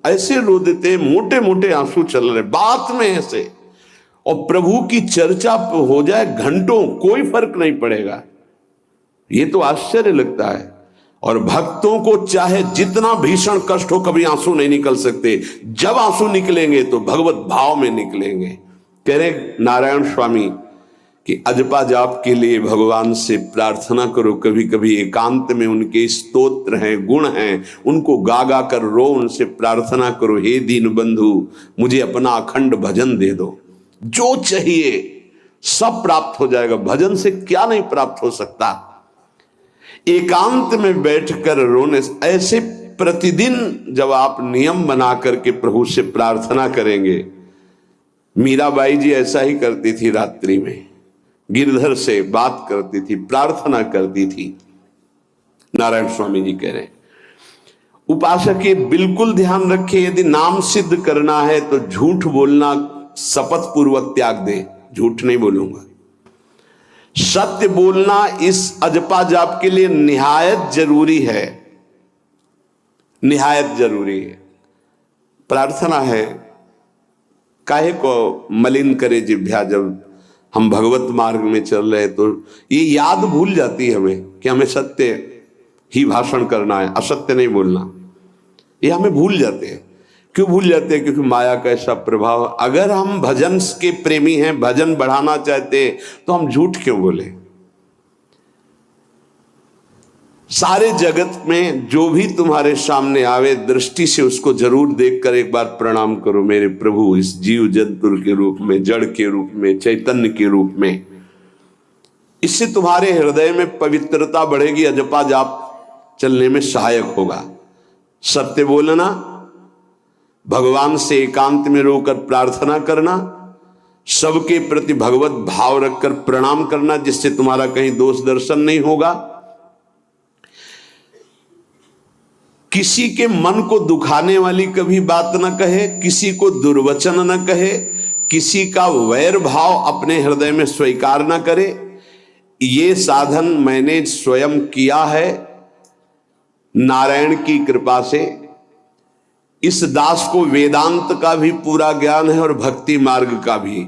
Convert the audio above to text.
ऐसे रो देते, मोटे मोटे आंसू चल रहे बात में ऐसे, और प्रभु की चर्चा हो जाए घंटों, कोई फर्क नहीं पड़ेगा। ये तो आश्चर्य लगता है। और भक्तों को चाहे जितना भीषण कष्ट हो, कभी आंसू नहीं निकल सकते। जब आंसू निकलेंगे तो भगवत भाव में निकलेंगे। कह रहे नारायण स्वामी कि अजपा जाप के लिए भगवान से प्रार्थना करो, कभी कभी एकांत में उनके स्तोत्र हैं, गुण हैं, उनको गा गा कर रो, उनसे प्रार्थना करो, हे दीन बंधु मुझे अपना अखंड भजन दे दो, जो चाहिए सब प्राप्त हो जाएगा। भजन से क्या नहीं प्राप्त हो सकता। एकांत में बैठकर रोने ऐसे प्रतिदिन जब आप नियम बना करके प्रभु से प्रार्थना करेंगे। मीराबाई जी ऐसा ही करती थी, रात्रि में गिरधर से बात करती थी, प्रार्थना करती थी। नारायण स्वामी जी कह रहे हैं उपासक ये बिल्कुल ध्यान रखे, यदि नाम सिद्ध करना है तो झूठ बोलना शपथ पूर्वक त्याग दे। झूठ नहीं बोलूंगा, सत्य बोलना इस अजपा जाप के लिए निहायत जरूरी है, निहायत जरूरी है। प्रार्थना है, काहे को मलिन करे जिह्वा। जब हम भगवत मार्ग में चल रहे तो ये याद भूल जाती है हमें कि हमें सत्य ही भाषण करना है, असत्य नहीं बोलना। ये हमें भूल जाते हैं। क्यों भूल जाते हैं? क्योंकि माया का ऐसा प्रभाव। अगर हम भजन के प्रेमी हैं, भजन बढ़ाना चाहते हैं, तो हम झूठ क्यों बोले? सारे जगत में जो भी तुम्हारे सामने आवे, दृष्टि से उसको जरूर देखकर एक बार प्रणाम करो, मेरे प्रभु इस जीव जंतु के रूप में, जड़ के रूप में, चैतन्य के रूप में। इससे तुम्हारे हृदय में पवित्रता बढ़ेगी, अजपा जाप चलने में सहायक होगा। सत्य बोलना, भगवान से एकांत में रोकर प्रार्थना करना, सबके प्रति भगवत भाव रखकर प्रणाम करना, जिससे तुम्हारा कहीं दोष दर्शन नहीं होगा। किसी के मन को दुखाने वाली कभी बात न कहे, किसी को दुर्वचन न कहे, किसी का वैर भाव अपने हृदय में स्वीकार न करे। ये साधन मैंने स्वयं किया है नारायण की कृपा से। इस दास को वेदांत का भी पूरा ज्ञान है और भक्ति मार्ग का भी।